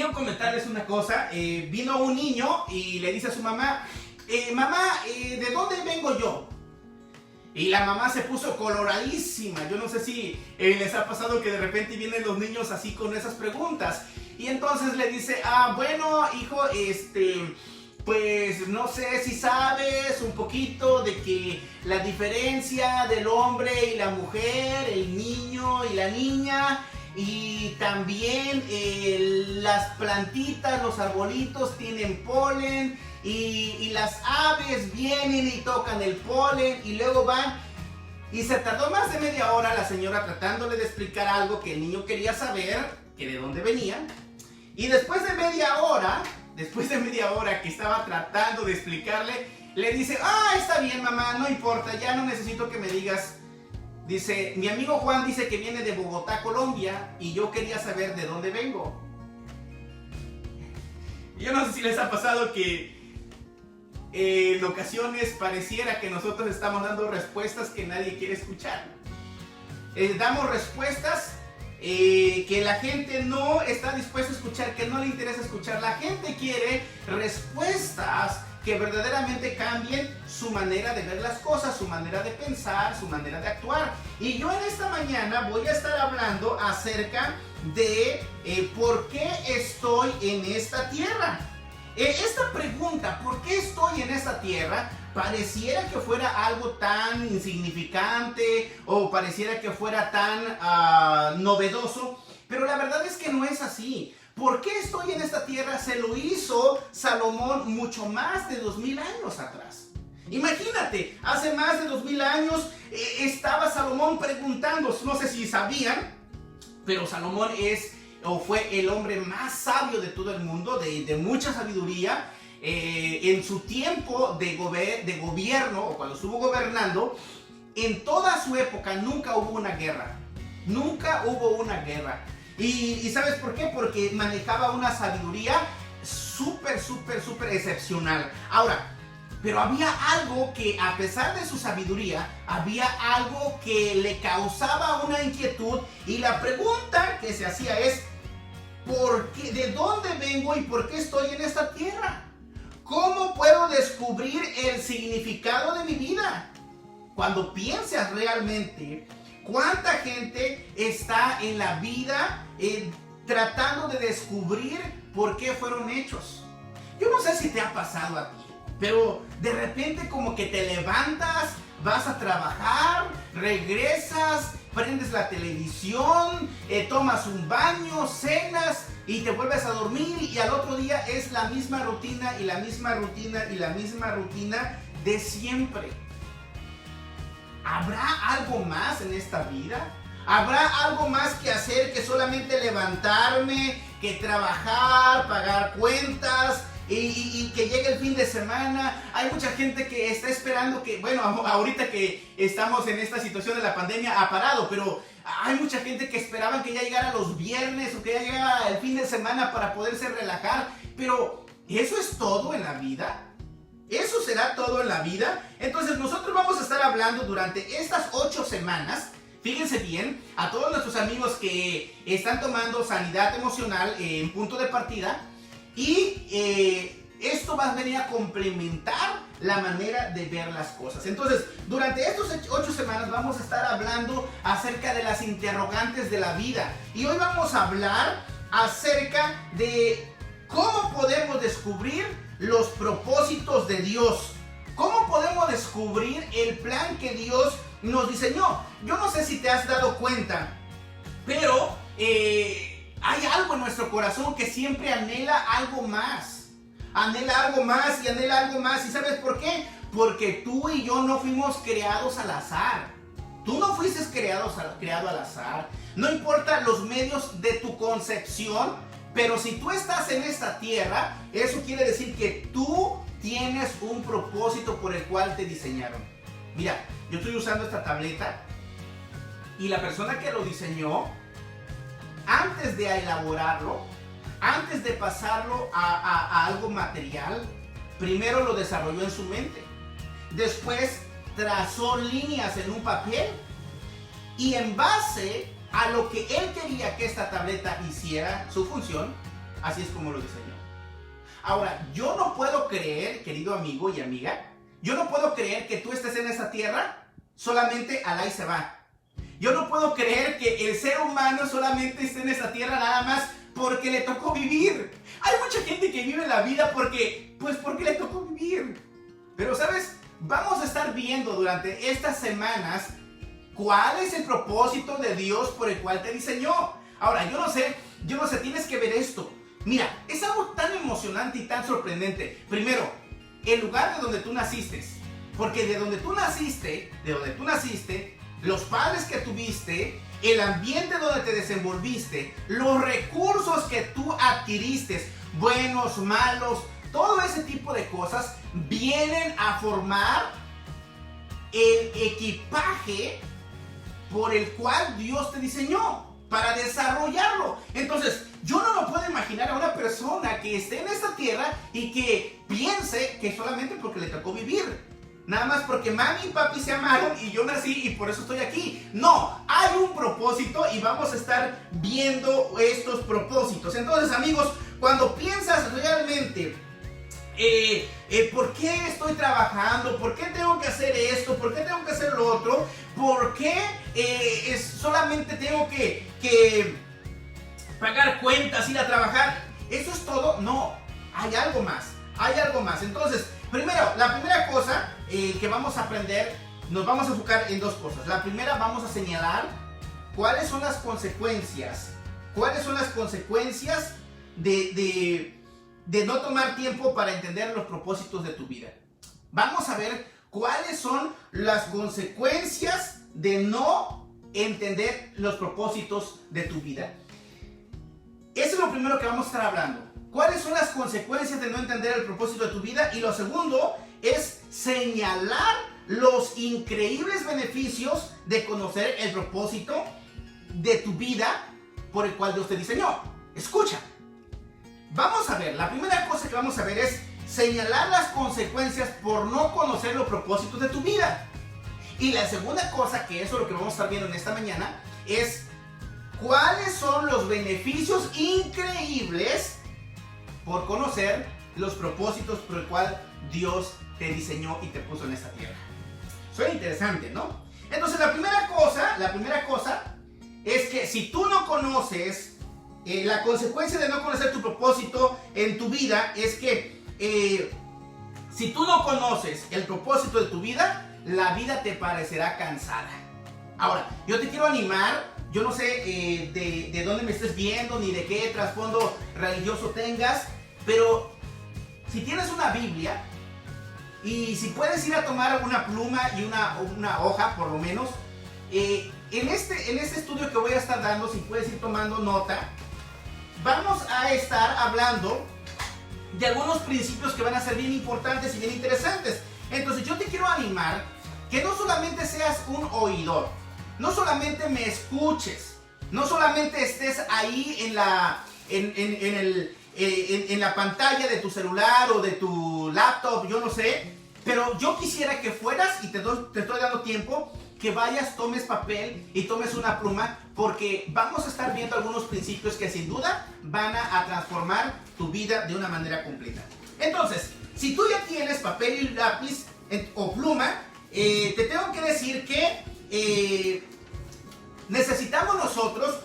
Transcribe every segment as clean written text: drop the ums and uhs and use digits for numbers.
Quiero comentarles una cosa. Vino un niño y le dice a su mamá, mamá, ¿de dónde vengo yo? Y la mamá se puso coloradísima. Yo no sé si les ha pasado que de repente vienen los niños así con esas preguntas. Y entonces le dice, bueno, hijo, pues no sé si sabes un poquito de que la diferencia del hombre y la mujer, el niño y la niña, y también las plantitas, los arbolitos tienen polen, y las aves vienen y tocan el polen y luego van. Y se tardó más de media hora la señora tratándole de explicar algo que el niño quería saber, que de dónde venía. Y después de media hora que estaba tratando de explicarle, le dice, está bien, mamá, no importa, ya no necesito que me digas. Dice, mi amigo Juan dice que viene de Bogotá, Colombia, y yo quería saber de dónde vengo. Yo no sé si les ha pasado que en ocasiones pareciera que nosotros estamos dando respuestas que nadie quiere escuchar. Damos respuestas que la gente no está dispuesta a escuchar, que no le interesa escuchar. La gente quiere respuestas que verdaderamente cambien su manera de ver las cosas, su manera de pensar, su manera de actuar. Y yo en esta mañana voy a estar hablando acerca de por qué estoy en esta tierra. Esta pregunta, ¿por qué estoy en esta tierra? Pareciera que fuera algo tan insignificante o pareciera que fuera tan novedoso, pero la verdad es que no es así. ¿Por qué estoy en esta tierra? Se lo hizo Salomón mucho más de 2000 años atrás. Imagínate, hace más de 2000 años estaba Salomón preguntando, no sé si sabían, pero Salomón fue el hombre más sabio de todo el mundo, de mucha sabiduría. En su tiempo de gobierno, o cuando estuvo gobernando, en toda su época nunca hubo una guerra. Nunca hubo una guerra. ¿Y sabes por qué? Porque manejaba una sabiduría súper excepcional. Ahora, pero había algo que, a pesar de su sabiduría, había algo que le causaba una inquietud. Y la pregunta que se hacía es, ¿por qué? ¿De dónde vengo y por qué estoy en esta tierra? ¿Cómo puedo descubrir el significado de mi vida? Cuando piensas realmente, ¿cuánta gente está en la vida tratando de descubrir por qué fueron hechos? Yo no sé si te ha pasado a ti, pero de repente como que te levantas, vas a trabajar, regresas, prendes la televisión, tomas un baño, cenas y te vuelves a dormir, y al otro día es la misma rutina y la misma rutina y la misma rutina de siempre. ¿Habrá algo más en esta vida? ¿Habrá algo más que hacer que solamente levantarme, que trabajar, pagar cuentas y que llegue el fin de semana? Hay mucha gente que está esperando que, bueno, ahorita que estamos en esta situación de la pandemia ha parado, pero hay mucha gente que esperaban que ya llegara los viernes o que ya llegara el fin de semana para poderse relajar. Pero ¿eso es todo en la vida? ¿Eso será todo en la vida? Entonces nosotros vamos a estar hablando durante estas 8 semanas. Fíjense bien, a todos nuestros amigos que están tomando sanidad emocional en punto de partida. Y esto va a venir a complementar la manera de ver las cosas. Entonces, durante estas 8 semanas vamos a estar hablando acerca de las interrogantes de la vida. Y hoy vamos a hablar acerca de cómo podemos descubrir los propósitos de Dios. ¿Cómo podemos descubrir el plan que Dios nos diseñó? Yo no sé si te has dado cuenta, pero hay algo en nuestro corazón que siempre anhela algo más. Anhela algo más y anhela algo más. ¿Y sabes por qué? Porque tú y yo no fuimos creados al azar. Tú no fuiste creado al azar. No importa los medios de tu concepción, pero si tú estás en esta tierra, eso quiere decir que tú tienes un propósito por el cual te diseñaron. Mira, yo estoy usando esta tableta y la persona que lo diseñó, antes de elaborarlo, antes de pasarlo a algo material, primero lo desarrolló en su mente. Después trazó líneas en un papel y en base a lo que él quería que esta tableta hiciera su función, Así es como lo diseñó. Ahora, yo no puedo creer, querido amigo y amiga, yo no puedo creer que tú estés en esta tierra solamente al ahí se va. Yo no puedo creer que el ser humano solamente esté en esta tierra nada más porque le tocó vivir. Hay mucha gente que vive la vida porque le tocó vivir. Pero, ¿sabes? Vamos a estar viendo durante estas semanas cuál es el propósito de Dios por el cual te diseñó. Ahora, yo no sé, tienes que ver esto. Mira, es algo tan emocionante y tan sorprendente. Primero, el lugar de donde tú naciste. Porque de donde tú naciste, los padres que tuviste, el ambiente donde te desenvolviste, los recursos que tú adquiriste, buenos, malos, todo ese tipo de cosas vienen a formar el equipaje por el cual Dios te diseñó para desarrollarlo. Entonces, yo no me puedo imaginar a una persona que esté en esta tierra y que piense que solamente porque le tocó vivir. Nada más porque mami y papi se amaron y yo nací y por eso estoy aquí. No, hay un propósito y vamos a estar viendo estos propósitos. Entonces, amigos, cuando piensas realmente ¿por qué estoy trabajando? ¿Por qué tengo que hacer esto? ¿Por qué tengo que hacer lo otro? ¿Por qué solamente tengo que pagar cuentas, ir a trabajar? ¿Eso es todo? No, hay algo más. Entonces, la primera cosa que vamos a aprender, nos vamos a enfocar en dos cosas. La primera, vamos a señalar cuáles son las consecuencias. De no tomar tiempo para entender los propósitos de tu vida. Vamos a ver cuáles son las consecuencias de no entender los propósitos de tu vida. Eso es lo primero que vamos a estar hablando. ¿Cuáles son las consecuencias de no entender el propósito de tu vida? Y lo segundo es señalar los increíbles beneficios de conocer el propósito de tu vida por el cual Dios te diseñó. Escucha. Vamos a ver, la primera cosa que vamos a ver es señalar las consecuencias por no conocer los propósitos de tu vida. Y la segunda cosa, que eso es lo que vamos a estar viendo en esta mañana, es cuáles son los beneficios increíbles por conocer los propósitos por el cual Dios te diseñó y te puso en esta tierra. Suena interesante, ¿no? Entonces, la primera cosa es que si tú no conoces la consecuencia de no conocer tu propósito en tu vida es que si tú no conoces el propósito de tu vida, la vida te parecerá cansada. Ahora, yo te quiero animar, yo no sé de dónde me estés viendo ni de qué trasfondo religioso tengas, pero si tienes una Biblia y si puedes ir a tomar una pluma y una hoja por lo menos, en este estudio que voy a estar dando, si puedes ir tomando nota, vamos a estar hablando de algunos principios que van a ser bien importantes y bien interesantes. Entonces yo te quiero animar que no solamente seas un oidor, no solamente me escuches, no solamente estés ahí en la pantalla de tu celular o de tu laptop, yo no sé, pero yo quisiera que fueras, y te estoy dando tiempo, que vayas, tomes papel y tomes una pluma, porque vamos a estar viendo algunos principios que sin duda van a transformar tu vida de una manera completa. Entonces, si tú ya tienes papel y lápiz o pluma, te tengo que decir que necesitamos nosotros,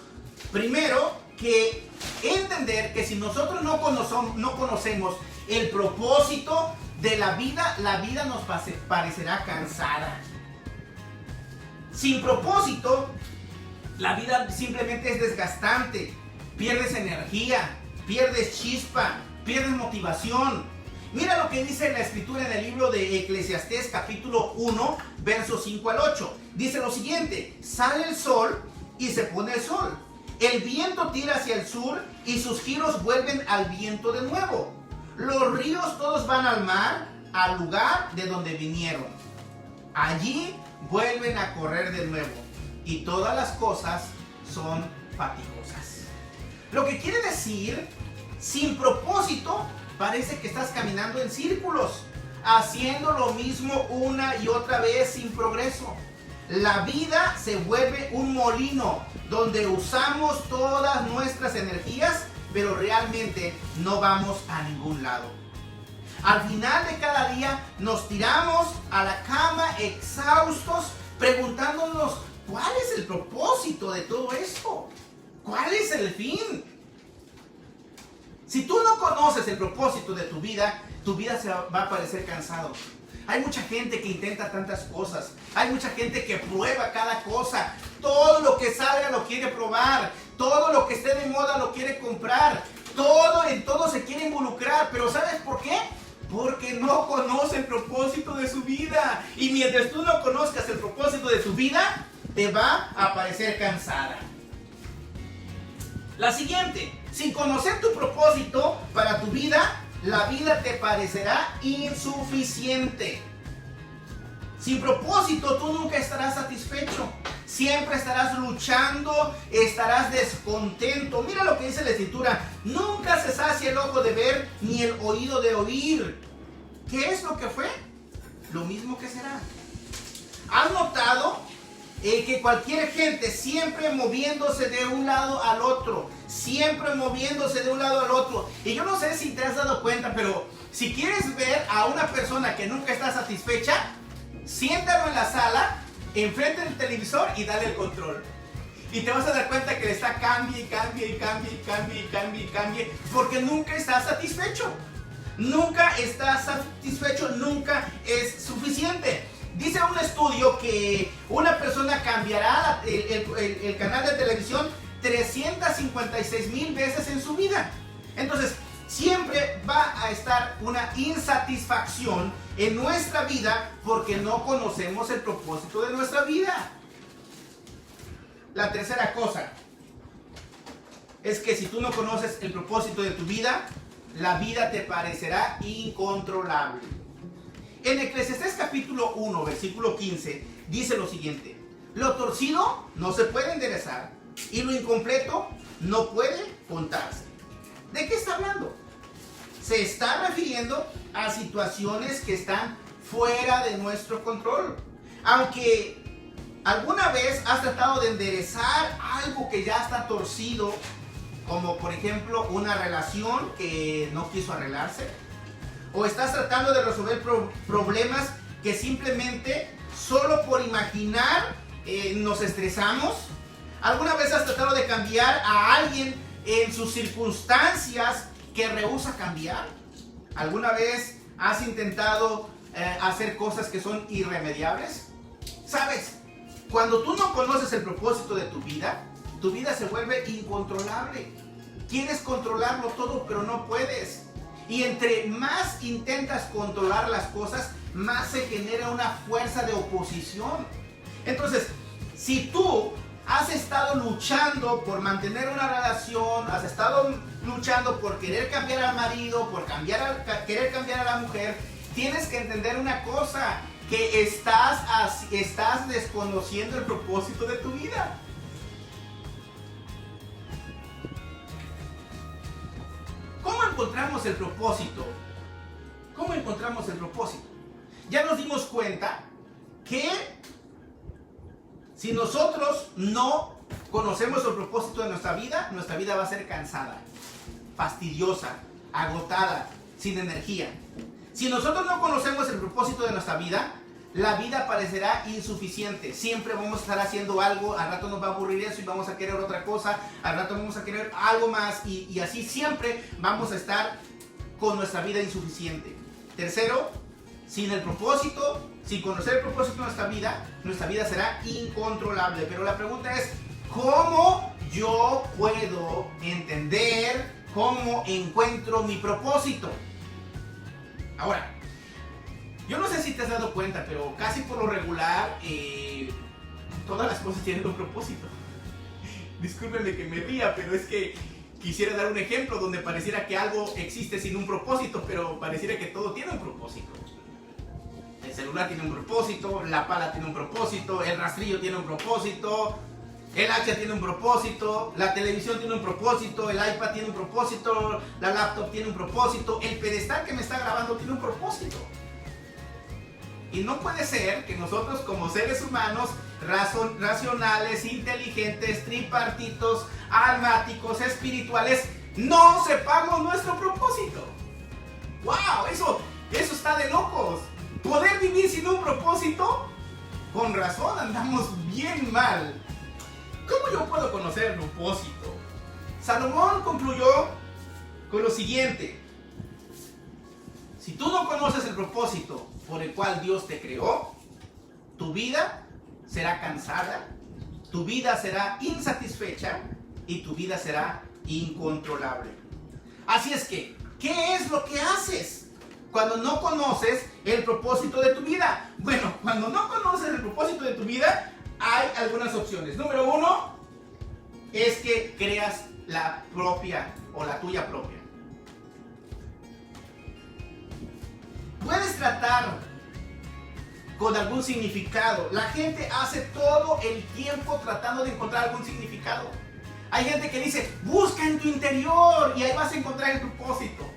primero, que entender que si nosotros no conocemos el propósito de la vida nos parecerá cansada. Sin propósito, la vida simplemente es desgastante. Pierdes energía, pierdes chispa, pierdes motivación. Mira lo que dice la escritura en el libro de Eclesiastés capítulo 1, versos 5 al 8. Dice lo siguiente: sale el sol y se pone el sol. El viento tira hacia el sur y sus giros vuelven al viento de nuevo. Los ríos todos van al mar, al lugar de donde vinieron. Allí vuelven a correr de nuevo y todas las cosas son fatigosas. Lo que quiere decir, sin propósito, parece que estás caminando en círculos, haciendo lo mismo una y otra vez sin progreso. La vida se vuelve un molino donde usamos todas nuestras energías pero realmente no vamos a ningún lado. Al final de cada día nos tiramos a la cama exhaustos, preguntándonos ¿cuál es el propósito de todo esto? ¿Cuál es el fin? Si tú no conoces el propósito de tu vida se va a parecer cansado. Hay mucha gente que intenta tantas cosas. Hay mucha gente que prueba cada cosa. Todo lo que salga lo quiere probar. Todo lo que esté de moda lo quiere comprar. En todo se quiere involucrar. Pero ¿sabes por qué? Porque no conoce el propósito de su vida. Y mientras tú no conozcas el propósito de tu vida, te va a parecer cansada. La siguiente. Sin conocer tu propósito para tu vida, la vida te parecerá insuficiente. Sin propósito, tú nunca estarás satisfecho. Siempre estarás luchando, estarás descontento. Mira lo que dice la Escritura. Nunca se sacia el ojo de ver, ni el oído de oír. ¿Qué es lo que fue? Lo mismo que será. ¿Has notado que cualquier gente siempre moviéndose de un lado al otro? Siempre moviéndose de un lado al otro. Y yo no sé si te has dado cuenta, pero si quieres ver a una persona que nunca está satisfecha, siéntalo en la sala, enfrente del televisor y dale el control. Y te vas a dar cuenta que le está cambie, porque nunca está satisfecho. Nunca está satisfecho, nunca es suficiente. Dice un estudio que una persona cambiará el canal de televisión 356,000 veces en su vida. Entonces, siempre va a estar una insatisfacción en nuestra vida porque no conocemos el propósito de nuestra vida. La tercera cosa es que si tú no conoces el propósito de tu vida, la vida te parecerá incontrolable. En Eclesiastés capítulo 1, versículo 15, dice lo siguiente: lo torcido no se puede enderezar y lo incompleto no puede contarse. ¿De qué está hablando? Se está refiriendo a situaciones que están fuera de nuestro control. Aunque alguna vez has tratado de enderezar algo que ya está torcido, como por ejemplo una relación que no quiso arreglarse, o estás tratando de resolver problemas que simplemente solo por imaginar nos estresamos. ¿Alguna vez has tratado de cambiar a alguien en sus circunstancias que rehúsa cambiar? ¿Alguna vez has intentado hacer cosas que son irremediables? ¿Sabes? Cuando tú no conoces el propósito de tu vida se vuelve incontrolable. Quieres controlarlo todo, pero no puedes. Y entre más intentas controlar las cosas, más se genera una fuerza de oposición. Entonces, si tú has estado luchando por mantener una relación, has estado luchando por querer cambiar al marido, por querer cambiar a la mujer, tienes que entender una cosa, que estás desconociendo el propósito de tu vida. ¿Cómo encontramos el propósito? ¿Cómo encontramos el propósito? Ya nos dimos cuenta que si nosotros no conocemos el propósito de nuestra vida va a ser cansada, fastidiosa, agotada, sin energía. Si nosotros no conocemos el propósito de nuestra vida, la vida parecerá insuficiente. Siempre vamos a estar haciendo algo, al rato nos va a aburrir eso y vamos a querer otra cosa, al rato vamos a querer algo más y así siempre vamos a estar con nuestra vida insuficiente. Tercero, sin el propósito, sin conocer el propósito de nuestra vida será incontrolable. Pero la pregunta es, ¿cómo yo puedo entender, cómo encuentro mi propósito? Ahora, yo no sé si te has dado cuenta, pero casi por lo regular, todas las cosas tienen un propósito. Discúlpenme que me ría, pero es que quisiera dar un ejemplo donde pareciera que algo existe sin un propósito, pero pareciera que todo tiene un propósito. El celular tiene un propósito, la pala tiene un propósito, el rastrillo tiene un propósito, el hacha tiene un propósito, la televisión tiene un propósito, el iPad tiene un propósito, la laptop tiene un propósito, el pedestal que me está grabando tiene un propósito. Y no puede ser que nosotros como seres humanos racionales, inteligentes, tripartitos, almáticos, espirituales, no sepamos nuestro propósito. ¡Wow! Eso está de locos. Poder vivir sin un propósito, con razón andamos bien mal. ¿Cómo yo puedo conocer el propósito? Salomón concluyó con lo siguiente: si tú no conoces el propósito por el cual Dios te creó, tu vida será cansada, tu vida será insatisfecha y tu vida será incontrolable. Así es que, ¿qué es lo que haces cuando no conoces el propósito de tu vida? Bueno, cuando no conoces el propósito de tu vida, hay algunas opciones. Número 1 es que creas la propia o la tuya propia. Puedes tratar con algún significado. La gente hace todo el tiempo tratando de encontrar algún significado. Hay gente que dice, busca en tu interior y ahí vas a encontrar el propósito.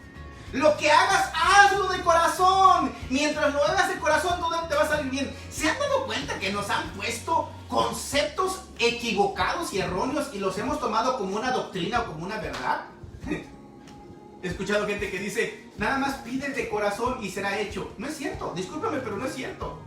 Lo que hagas, hazlo de corazón. Mientras lo hagas de corazón, todo te va a salir bien. ¿Se han dado cuenta que nos han puesto conceptos equivocados y erróneos y los hemos tomado como una doctrina o como una verdad? He escuchado gente que dice, nada más pide de corazón y será hecho. No es cierto, discúlpame, pero no es cierto.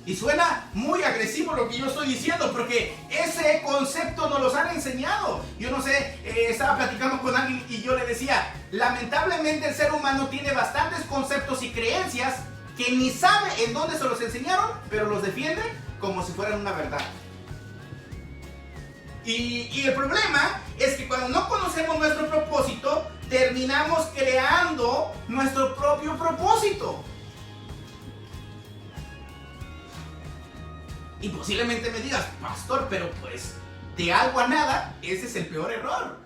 Y suena muy agresivo lo que yo estoy diciendo, porque ese concepto nos los han enseñado. Yo no sé, estaba platicando con alguien y yo le decía, lamentablemente el ser humano tiene bastantes conceptos y creencias que ni sabe en dónde se los enseñaron, pero los defiende como si fueran una verdad. Y el problema es que cuando no conocemos nuestro propósito, terminamos creando nuestro propio propósito. Y posiblemente me digas, pastor, pero pues de algo a nada, ese es el peor error.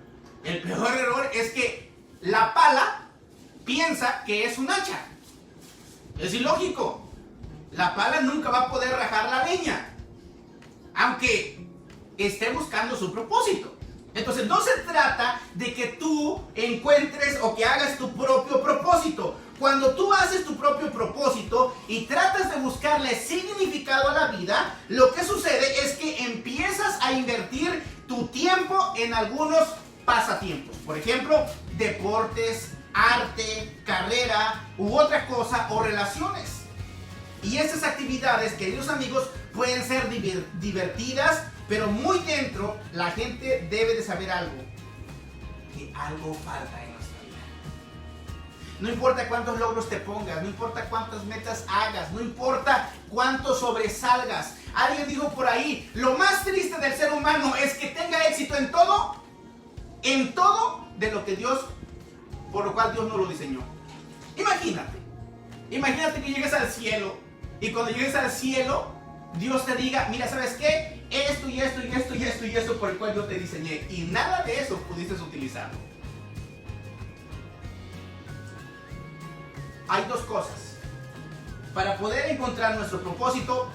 El peor error es que la pala piensa que es un hacha. Es ilógico. La pala nunca va a poder rajar la leña, aunque esté buscando su propósito. Entonces no se trata de que tú encuentres o que hagas tu propio propósito. Cuando tú haces tu propio propósito y tratas de buscarle significado a la vida, lo que sucede es que empiezas a invertir tu tiempo en algunos pasatiempos. Por ejemplo, deportes, arte, carrera u otra cosa o relaciones. Y esas actividades, queridos amigos, pueden ser divertidas, pero muy dentro la gente debe de saber algo. Que algo falta en nuestra vida. No importa cuántos logros te pongas, no importa cuántas metas hagas, no importa cuánto sobresalgas. Alguien dijo por ahí, lo más triste del ser humano es que tenga éxito en todo de lo que Dios, por lo cual Dios no lo diseñó. Imagínate que llegues al cielo y cuando llegues al cielo, Dios te diga, mira, ¿sabes qué? Esto y esto y esto y esto y esto por el cual yo te diseñé. Y nada de eso pudiste utilizarlo. Hay dos cosas. Para poder encontrar nuestro propósito,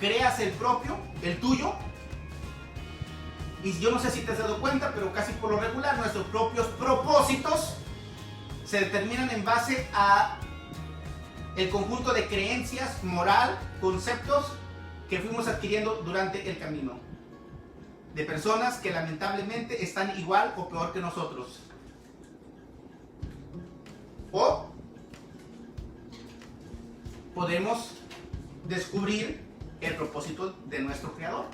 creas el propio, el tuyo. Y yo no sé si te has dado cuenta, pero casi por lo regular nuestros propios propósitos se determinan en base a el conjunto de creencias, moral, conceptos que fuimos adquiriendo durante el camino. De personas que lamentablemente están igual o peor que nosotros. O podemos descubrir el propósito de nuestro Creador.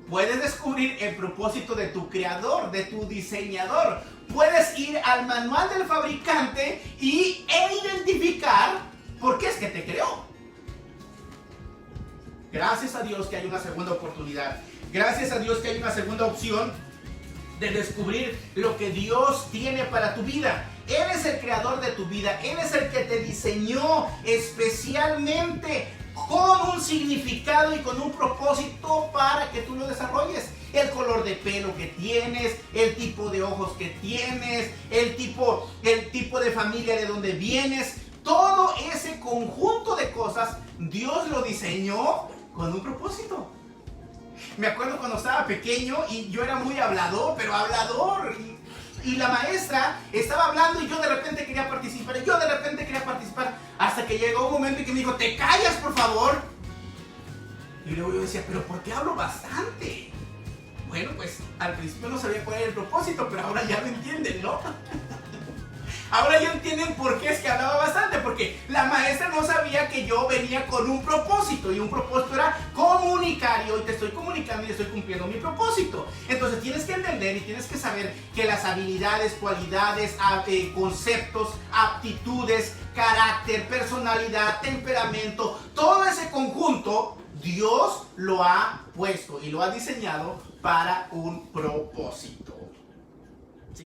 Puedes descubrir el propósito de tu creador, de tu diseñador. Puedes ir al manual del fabricante e identificar por qué es que te creó. Gracias a Dios que hay una segunda oportunidad. Gracias a Dios que hay una segunda opción de descubrir lo que Dios tiene para tu vida. Él es el creador de tu vida. Él es el que te diseñó especialmente con un significado y con un propósito para que tú lo desarrolles. El color de pelo que tienes, el tipo de ojos que tienes, el tipo de familia de donde vienes. Todo ese conjunto de cosas Dios lo diseñó con un propósito. Me acuerdo cuando estaba pequeño y yo era muy hablador, pero hablador. Y la maestra estaba hablando y yo de repente quería participar. Hasta que llegó un momento en que me dijo, ¿te callas, por favor? Y luego yo decía, ¿pero por qué hablo bastante? Bueno, pues al principio no sabía cuál era el propósito, pero ahora ya lo entienden, ¿no? Ahora ya entienden por qué es que hablaba bastante, porque la maestra no sabía que yo venía con un propósito, y un propósito era comunicar, y hoy te estoy comunicando y estoy cumpliendo mi propósito. Entonces tienes que entender y tienes que saber que las habilidades, cualidades, conceptos, aptitudes, carácter, personalidad, temperamento, todo ese conjunto, Dios lo ha puesto y lo ha diseñado para un propósito.